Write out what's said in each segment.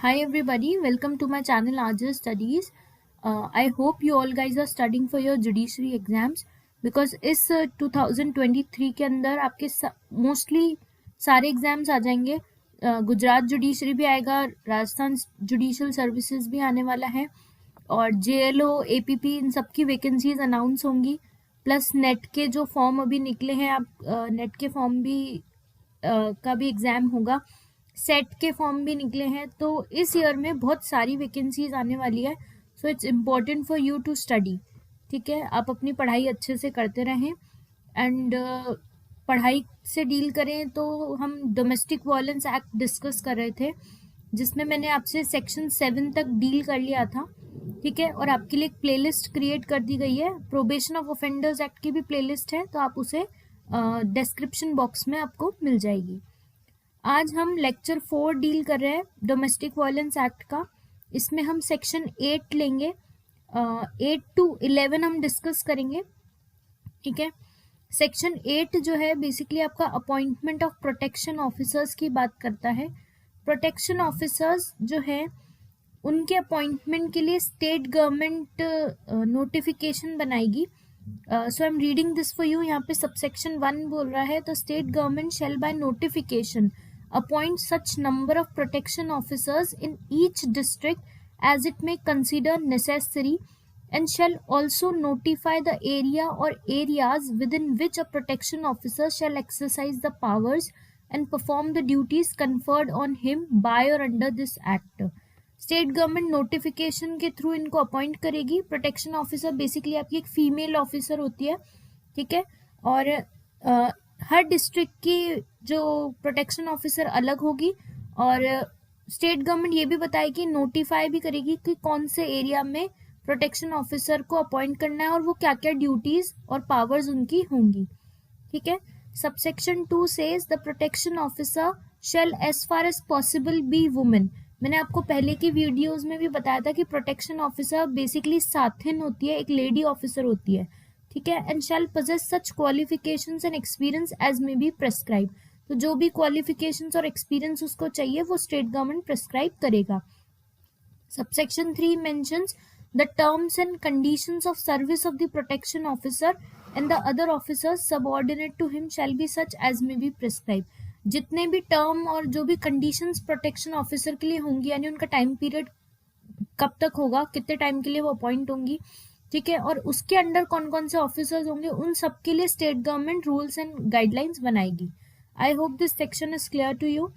Hi everybody, welcome to my channel Ajar Studies. I hope you all guys are studying for your judiciary exams because इस 2023 के अंदर आपके mostly सारे exams आ जाएंगे. Gujarat judiciary भी आएगा, राजस्थान जुडिशल सर्विसेज भी आने वाला है और JLO APP इन सब की वैकेंसीज अनाउंस होंगी. प्लस नेट के जो फॉर्म अभी निकले हैं, आप नेट के फॉर्म भी का भी एग्ज़ाम होगा. सेट के फॉर्म भी निकले हैं, तो इस ईयर में बहुत सारी वैकेंसीज आने वाली है. So it's important for you to study. ठीक है, आप अपनी पढ़ाई अच्छे से करते रहें. एंड पढ़ाई से डील करें तो हम डोमेस्टिक वायलेंस एक्ट डिस्कस कर रहे थे, जिसमें मैंने आपसे सेक्शन 7 तक डील कर लिया था. ठीक है, और आपके लिए एक प्लेलिस्ट क्रिएट कर दी गई है. प्रोबेशन ऑफ ऑफेंडर्स एक्ट की भी प्लेलिस्ट है, तो आप उसे डिस्क्रिप्शन बॉक्स में आपको मिल जाएगी. आज हम लेक्चर 4 डील कर रहे हैं डोमेस्टिक वायलेंस एक्ट का. इसमें हम सेक्शन 8 लेंगे. 8 to 11 हम डिस्कस करेंगे. ठीक है, सेक्शन 8 जो है बेसिकली आपका अपॉइंटमेंट ऑफ प्रोटेक्शन ऑफिसर्स की बात करता है. प्रोटेक्शन ऑफिसर्स जो है उनके अपॉइंटमेंट के लिए स्टेट गवर्नमेंट नोटिफिकेशन बनाएगी. So I am reading this for you. यहाँ पे सबसेक्शन 1 बोल रहा है, the state government shall by notification appoint such number of protection officers in each district as it may consider necessary, and shall also notify the area or areas within which a protection officer shall exercise the powers and perform the duties conferred on him by or under this act. State government notification के through इनको appoint करेगी. Protection officer basically आपकी एक female officer होती है. ठीक है, और हर डिस्ट्रिक्ट की जो प्रोटेक्शन ऑफिसर अलग होगी, और स्टेट गवर्नमेंट ये भी बताएगी, नोटिफाई भी करेगी कि कौन से एरिया में प्रोटेक्शन ऑफिसर को अपॉइंट करना है और वो क्या क्या ड्यूटीज और पावर्स उनकी होंगी. ठीक है, subsection 2 says the protection officer shall as far as possible be women. मैंने आपको पहले की वीडियोस में भी बताया था कि प्रोटेक्शन ऑफिसर बेसिकली साथिन होती है, एक लेडी ऑफिसर होती है. ठीक है, and shall possess such qualifications and experience as may be prescribe. तो जो भी क्वालिफिकेशंस और एक्सपीरियंस उसको चाहिए वो स्टेट गवर्नमेंट प्रेस्क्राइब करेगा. Subsection 3 mentions the terms and conditions of service of the protection officer and the other officers subordinate to him shall be such as may be prescribe. जितने भी term और जो भी conditions protection officer के लिए होंगी, यानी उनका टाइम पीरियड कब तक होगा, कितने टाइम के लिए वो अपॉइंट होंगी, ठीक है, और उसके अंडर कौन कौन से ऑफिसर्स होंगे, उन सब के लिए state government rules and guidelines बनाएगी. I hope this section is clear to you.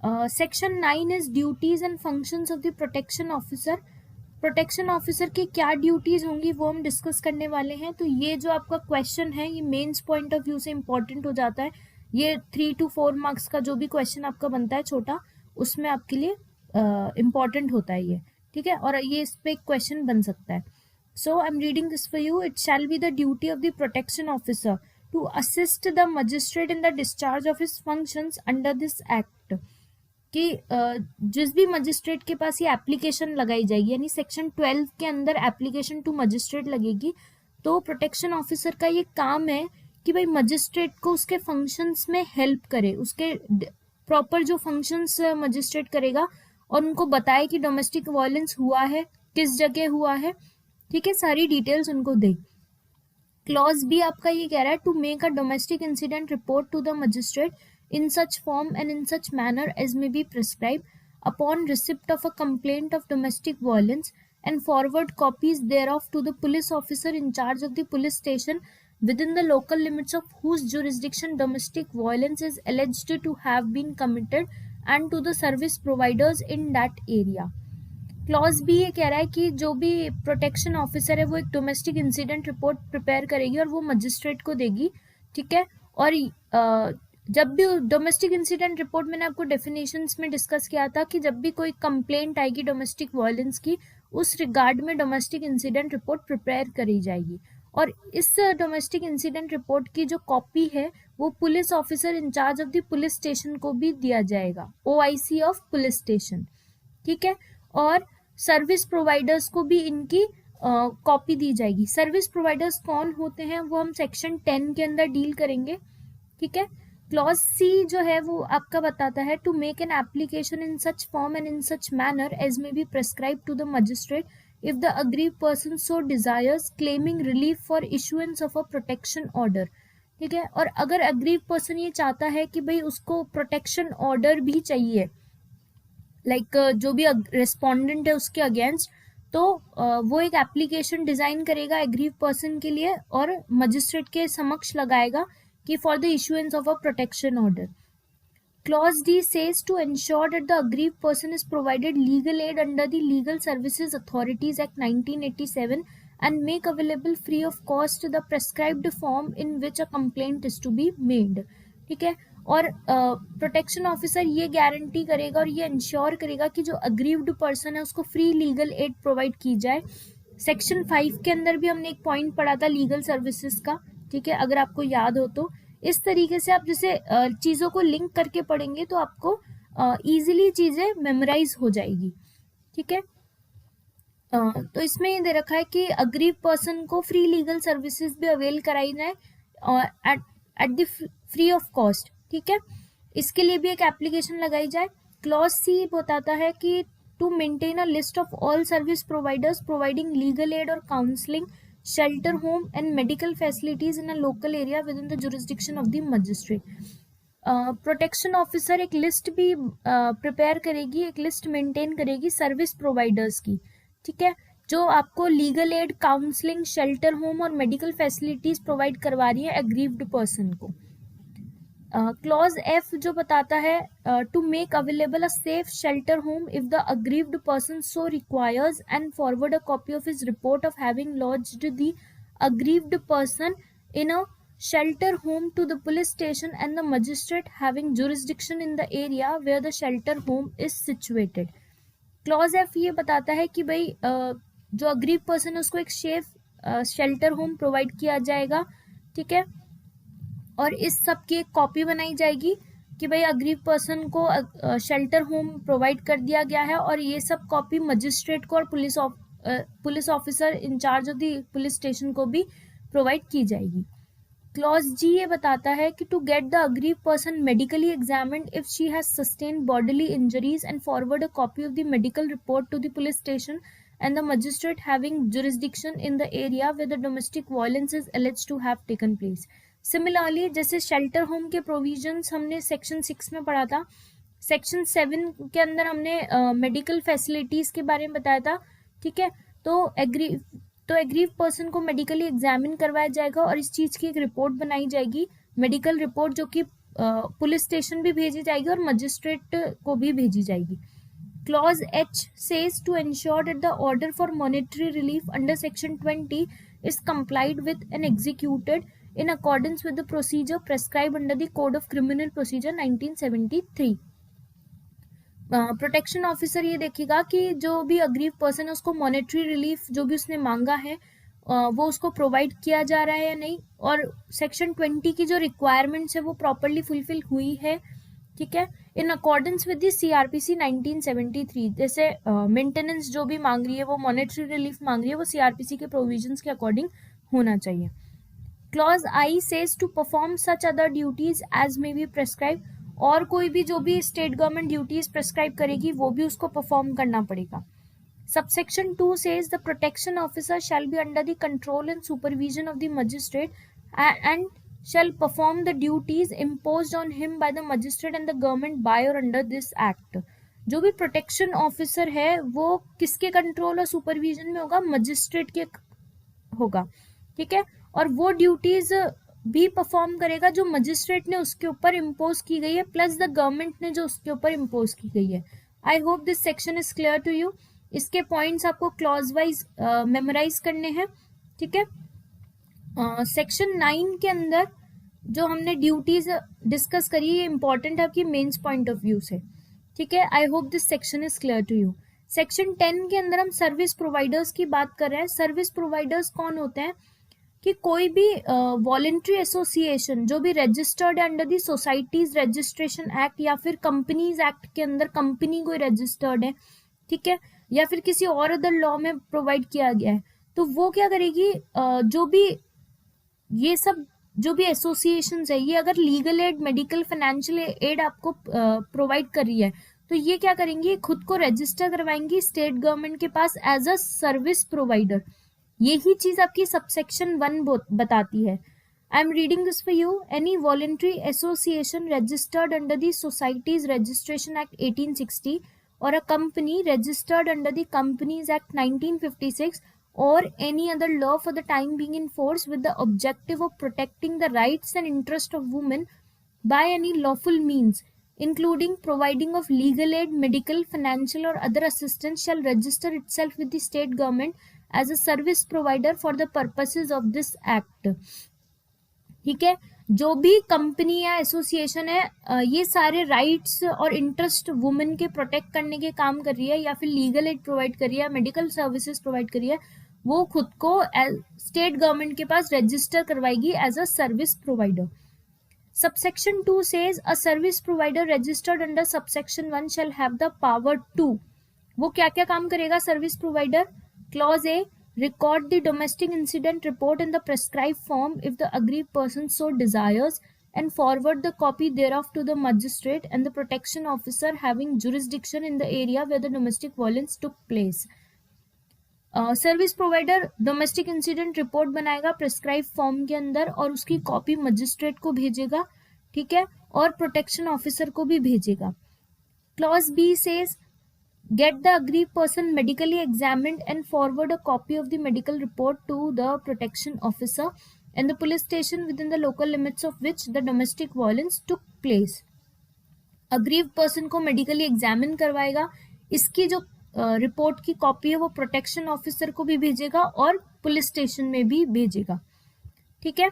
Section 9 is duties and functions of the protection officer. Protection officer की क्या ड्यूटीज होंगी वो हम डिस्कस करने वाले हैं. तो ये जो आपका क्वेश्चन है ये मेंस पॉइंट ऑफ व्यू से इंपॉर्टेंट हो जाता है. ये 3 to 4 मार्क्स का जो भी क्वेश्चन आपका बनता है छोटा, उसमें आपके लिए इम्पॉर्टेंट होता है ये. ठीक है, और ये इस पे क्वेश्चन बन सकता है. So I'm reading this for you. It shall be the duty of the protection officer to assist the magistrate in the discharge of his functions under this act. कि जिस भी मजिस्ट्रेट के पास ये एप्लीकेशन लगाई जाएगी, यानी सेक्शन 12 के अंदर एप्लीकेशन टू मजिस्ट्रेट लगेगी, तो प्रोटेक्शन ऑफिसर का ये काम है कि भाई मजिस्ट्रेट को उसके फंक्शंस में हेल्प करे, उसके प्रॉपर जो फंक्शंस मजिस्ट्रेट करेगा और उनको बताए कि डोमेस्टिक वायलेंस हुआ है, किस जगह हुआ है. ठीक है, सारी डिटेल्स उनको दे. क्लॉज बी आपका ये कह रहा है, to make a domestic incident report to the magistrate in such form and in such manner as may be prescribed upon receipt of a complaint of domestic violence, and forward copies thereof to the police officer in charge of the police station within the local limits of whose jurisdiction domestic violence is alleged to have been committed, and to the service providers in that area. Clause भी ये कह रहा है कि जो भी protection officer है वो एक डोमेस्टिक इंसिडेंट रिपोर्ट प्रिपेयर करेगी और वो मजिस्ट्रेट को देगी. ठीक है, और जब भी डोमेस्टिक इंसिडेंट रिपोर्ट, मैंने आपको डेफिनेशंस में डिस्कस किया था कि जब भी कोई कंप्लेंट आएगी डोमेस्टिक वायलेंस की, उस रिगार्ड में डोमेस्टिक इंसिडेंट रिपोर्ट प्रिपेयर करी जाएगी. और इस डोमेस्टिक इंसिडेंट रिपोर्ट की जो कॉपी है वो police officer in charge of the police station को भी दिया जाएगा, OIC ऑफ पुलिस स्टेशन. ठीक है, और सर्विस प्रोवाइडर्स को भी इनकी कॉपी दी जाएगी. सर्विस प्रोवाइडर्स कौन होते हैं वो हम सेक्शन 10 के अंदर डील करेंगे. ठीक है, क्लॉज सी जो है वो आपका बताता है to make an application in such form and in such manner as may be prescribe to the magistrate if the aggrieved person so desires, claiming relief for issuance of a protection order. ठीक है, और अगर aggrieved person ये चाहता है कि भाई उसको protection order भी चाहिए, लाइक जो भी रेस्पोंडेंट है उसके अगेंस्ट, तो वो एक एप्लीकेशन डिजाइन करेगा एग्रीव पर्सन के लिए और मजिस्ट्रेट के समक्ष लगाएगा कि for the issuance of a protection order. Clause D says to ensure that the aggrieved person is provided legal aid under the Legal Services Authorities Act 1987 and make available free of cost the prescribed form in which a complaint is to be made. ठीक है, और protection officer ये guarantee करेगा और ये ensure करेगा कि जो अग्रीव्ड पर्सन है उसको फ्री लीगल एड प्रोवाइड की जाए. सेक्शन 5 के अंदर भी हमने एक पॉइंट पढ़ा था लीगल सर्विसेज का. ठीक है, अगर आपको याद हो तो इस तरीके से आप जैसे चीज़ों को लिंक करके पढ़ेंगे तो आपको इजीली चीज़ें मेमोराइज हो जाएगी. ठीक है, तो इसमें ये दे रखा है कि अग्रीव पर्सन को फ्री लीगल सर्विसेज भी अवेल कराई जाए at the free of cost. ठीक है, इसके लिए भी एक एप्लीकेशन लगाई जाए. क्लॉज सी बताता है कि to maintain a list of all service providers providing legal aid और counselling, shelter home and medical facilities in a local area within the jurisdiction of the magistrate. Protection officer एक list भी prepare करेगी, एक list maintain करेगी service providers की. ठीक है, जो आपको legal aid, counselling, shelter home और मेडिकल फैसिलिटीज प्रोवाइड करवा रही है एग्रीव्ड पर्सन को. क्लॉज एफ जो बताता है to make available a safe shelter home if the aggrieved person so requires and forward a copy of his report of having lodged the aggrieved person in a shelter home to the police station and the magistrate having jurisdiction in the area where the shelter home is situated. Clause F ये बताता है कि भाई जो aggrieved person है उसको एक safe shelter home provide किया जाएगा. ठीक है, और इस सब की एक कॉपी बनाई जाएगी कि भाई अग्रीव पर्सन को शेल्टर होम प्रोवाइड कर दिया गया है, और ये सब कॉपी मजिस्ट्रेट को और police officer in charge of the police station को भी प्रोवाइड की जाएगी. क्लॉज जी ये बताता है कि to get the aggrieved person medically examined if she has sustained bodily injuries and forward a copy of the medical report to the police station and the magistrate having jurisdiction in the area where the domestic violence is alleged to have taken place. Similarly जैसे shelter home के provisions हमने section 6 में पढ़ा था, section 7 के अंदर हमने medical facilities के बारे में बताया था. ठीक है, तो एग्रीव पर्सन को मेडिकली एग्जामिन करवाया जाएगा और इस चीज की एक रिपोर्ट बनाई जाएगी, मेडिकल रिपोर्ट, जो कि पुलिस स्टेशन भी भेजी जाएगी और मजिस्ट्रेट को भी भेजी जाएगी. Clause H says to ensure that the order for monetary relief under section 20 is complied with and executed in accordance with the procedure prescribed under the Code of Criminal Procedure 1973. Protection officer ये देखेगा कि जो भी aggrieved person है उसको monetary relief जो भी उसने मांगा है वो उसको प्रोवाइड किया जा रहा है या नहीं, और सेक्शन 20 की जो रिक्वायरमेंट्स है वो प्रॉपरली फुलफिल हुई है. ठीक है, in accordance with the CrPC 1973. जैसे मेंटेनेंस जो भी मांग रही है, वो मॉनेटरी रिलीफ मांग रही है, वो सीआरपीसी के प्रोविजंस के अकॉर्डिंग होना चाहिए. Clause I says to perform such other duties as may be prescribe. और कोई भी जो भी स्टेट गवर्नमेंट ड्यूटीज प्रेस्क्राइब करेगी वो भी उसको परफॉर्म करना पड़ेगा. Subsection 2 says the protection officer shall be under the control and supervision of the magistrate and shall perform the duties imposed on him by the magistrate and the government by or under this act. जो भी protection officer है वो किसके control और supervision में होगा? Magistrate के होगा. ठीक है, और वो ड्यूटीज भी परफॉर्म करेगा जो मजिस्ट्रेट ने उसके ऊपर इम्पोज की गई है, प्लस द गवर्नमेंट ने जो उसके ऊपर इम्पोज की गई है. I hope this section is clear to you. इसके पॉइंट्स आपको क्लॉज वाइज मेमोराइज करने हैं. ठीक है, सेक्शन 9 के अंदर जो हमने ड्यूटीज डिस्कस करी है ये इंपॉर्टेंट है आपकी मेंस पॉइंट ऑफ व्यू से. ठीक है, I hope this section is clear to you. Section 10 के अंदर हम सर्विस प्रोवाइडर्स की बात कर रहे हैं. सर्विस प्रोवाइडर्स कौन होते हैं? कि कोई भी वॉलेंट्री एसोसिएशन जो भी रजिस्टर्ड है under the societies registration act या फिर कंपनीज एक्ट के अंदर कंपनी कोई रजिस्टर्ड है, ठीक है, या फिर किसी और अदर लॉ में प्रोवाइड किया गया है, तो वो क्या करेगी, जो भी ये सब जो भी एसोसिएशंस है, ये अगर legal aid, medical, financial aid आपको प्रोवाइड कर रही है, तो ये क्या करेंगी, खुद को रजिस्टर करवाएंगी स्टेट गवर्नमेंट के पास एज अ सर्विस प्रोवाइडर। यही चीज आपकी सबसेक्शन 1 बताती है। आई am reading this for you. Any voluntary association registered under the societies registration act 1860 or a company registered under the Companies Act 1956 or any other law for the time being in force with the objective of protecting the rights and interest of women by any lawful means, including providing of legal aid, medical, financial or other assistance, shall register itself with the state government as a service provider for the purposes of this act. ठीक है, जो भी company या association है ये सारे rights और interest women के प्रोटेक्ट करने के काम कर रही है, या फिर लीगल एड प्रोवाइड कर रही है, मेडिकल सर्विसेज प्रोवाइड कर रही है, वो खुद को स्टेट गवर्नमेंट के पास रजिस्टर करवाएगी as a service provider. Subsection 2 says a service provider registered under subsection 1 shall have the power to. वो क्या क्या काम करेगा service provider? Clause A, record the domestic incident report in the prescribed form if the aggrieved person so desires, and forward the copy thereof to the magistrate and the protection officer having jurisdiction in the area where the domestic violence took place. Service provider domestic incident report बनाएगा prescribe form के अंदर और उसकी copy magistrate को भेजेगा, ठीक है, और प्रोटेक्शन ऑफिसर को भी भेजेगा। Clause B says get the aggrieved person medically examined and forward a copy of the medical report to the protection officer and the police station within the local limits of which the domestic violence took place. aggrieved person को medically examine करवाएगा, इसकी जो report की copy है वो protection officer को भी भेजेगा और पुलिस स्टेशन में भी भेजेगा, ठीक है।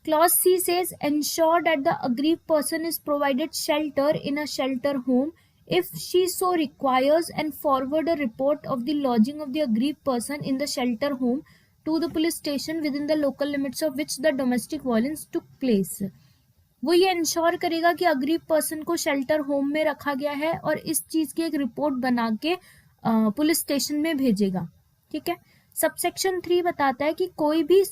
Clause she says ensure that the aggrieved person is provided shelter in a shelter home if she so requires and forward a report of the lodging of the aggrieved person in the shelter home to the police station within the local limits of which the domestic violence took place. वो ये ensure करेगा कि aggrieved person को shelter home में रखा गया है और इस चीज की एक रिपोर्ट बना के पुलिस स्टेशन में भेजेगा, ठीक है। सबसेक्शन 3 बताता है कि कोई भी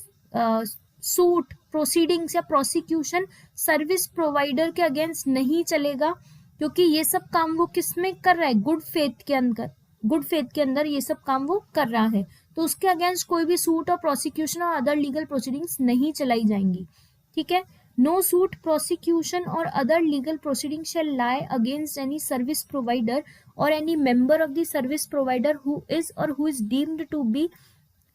सूट, प्रोसीडिंग्स या प्रोसिक्यूशन सर्विस प्रोवाइडर के अगेंस्ट नहीं चलेगा, क्योंकि ये सब काम वो किस में कर रहा है, गुड फेथ के अंदर ये सब काम वो कर रहा है, तो उसके अगेंस्ट कोई भी सूट और प्रोसिक्यूशन और अदर लीगल प्रोसीडिंग्स नहीं चलाई जाएंगी, ठीक है। नो सूट, प्रोसिक्यूशन और other legal proceeding shall lie against any service provider और any member of the service provider who is deemed to be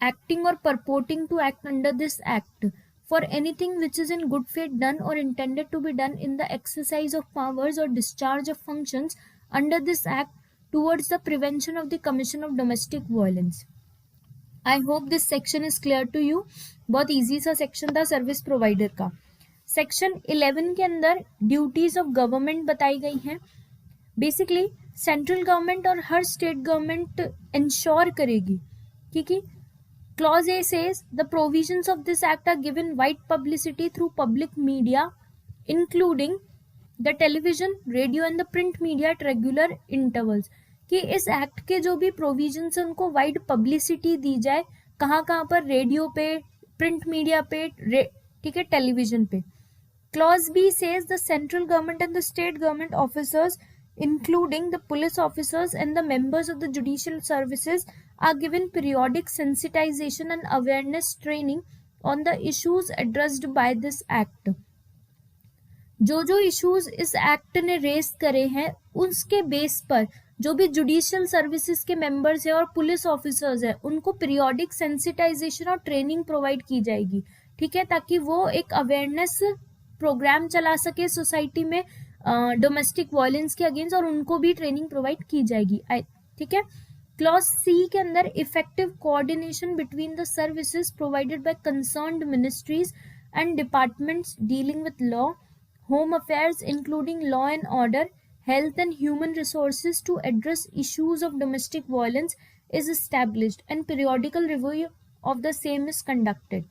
acting or purporting to act under this act for anything which is in good faith done or intended to be done in the exercise of powers or discharge of functions under this act towards the prevention of the commission of domestic violence. I hope this section is clear to you. बहुत easy सा section था service provider का। Section 11 के अंदर duties of government बताई गई हैं। Basically central government और हर स्टेट गवर्नमेंट इंश्योर करेगी, ठीक है। Clause A says the provisions of this act are given wide publicity through public media, including the television, radio and the print media at regular intervals. कि इस act के जो भी provisions हैं उनको वाइड पब्लिसिटी दी जाए, कहाँ कहाँ पर, रेडियो पे, प्रिंट मीडिया पे, ठीक है, टेलीविजन पे। Clause B says the central government and the state government officers, including the police officers and the members of the judicial services, are given periodic sensitization and awareness training on the issues addressed by this act. जो issues इस act ने race करे हैं उसके base पर जो भी judicial services के मेंबर्स हैं और पुलिस ऑफिसर्स हैं उनको पीरियोडिक सेंसिटाइजेशन और ट्रेनिंग प्रोवाइड की जाएगी, ठीक है, ताकि वो एक अवेयरनेस प्रोग्राम चला सके सोसाइटी में डोमेस्टिक वायलेंस के अगेंस्ट, और उनको भी ट्रेनिंग प्रोवाइड की जाएगी, ठीक है। क्लॉज सी के अंदर effective coordination between the services provided by concerned ministries and departments dealing with law, home affairs including law and order, health and human resources to address issues of domestic violence is established and periodical review of the same is conducted.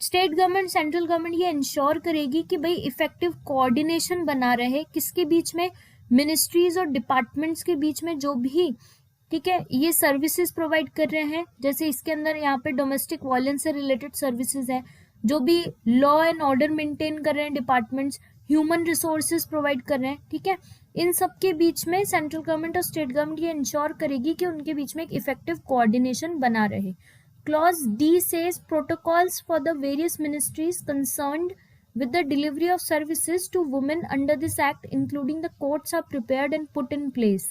State government, central government ये ensure करेगी कि भाई effective coordination बना रहे, किसके बीच में, ministries और departments के बीच में, जो भी, ठीक है, ये सर्विसेज प्रोवाइड कर रहे हैं। जैसे इसके अंदर यहाँ पे डोमेस्टिक वायलेंस से रिलेटेड सर्विसेज है, जो भी लॉ एंड ऑर्डर मेंटेन कर रहे हैं डिपार्टमेंट्स, ह्यूमन रिसोर्सेज प्रोवाइड कर रहे हैं, ठीक है, इन सब के बीच में सेंट्रल गवर्नमेंट और स्टेट गवर्नमेंट ये इंश्योर करेगी कि उनके बीच में एक इफेक्टिव कोऑर्डिनेशन बना रहे. Clause D says protocols for the various ministries concerned with the delivery of services to women under this act, including the courts, are prepared and put in place.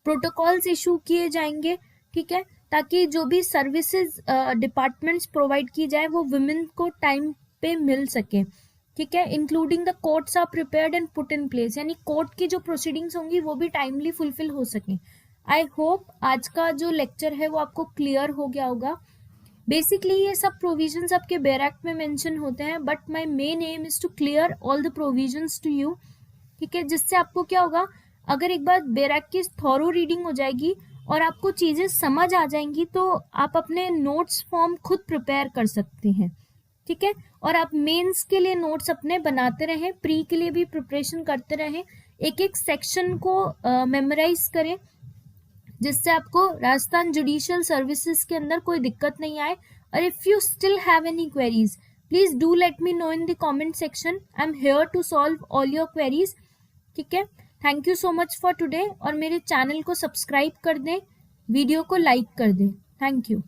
Protocols issue किए जाएंगे, ठीक है, ताकि जो भी services departments provide की जाए वो वुमेन को टाइम पे मिल सके, ठीक है, including the courts are prepared and put in place, यानी कोर्ट की जो प्रोसीडिंग्स होंगी वो भी टाइमली फुलफिल हो सके. आई होप आज का जो लेक्चर है वो आपको क्लियर हो गया होगा. बेसिकली ये सब प्रोविजंस आपके बेयर एक्ट में मेंशन होते हैं, but my main aim is to clear all the provisions to you, ठीक है, जिससे आपको क्या होगा, अगर एक बार बेयर एक्ट की थॉरो रीडिंग हो जाएगी और आपको चीजें समझ आ जाएंगी तो आप अपने नोट्स फॉर्म खुद प्रिपेयर कर सकते हैं, ठीक है, और आप मेंस के लिए नोट्स अपने बनाते रहें, प्री के लिए भी प्रिपरेशन करते रहें, एक एक सेक्शन को मेमोराइज करें, जिससे आपको राजस्थान जुडिशियल सर्विसेज के अंदर कोई दिक्कत नहीं आए. और if you still have any queries, please do let me know in the comment section. I am here to solve all your queries, ठीक है. Thank you so much for today, और मेरे चैनल को सब्सक्राइब कर दें, video को like कर दें. Thank you.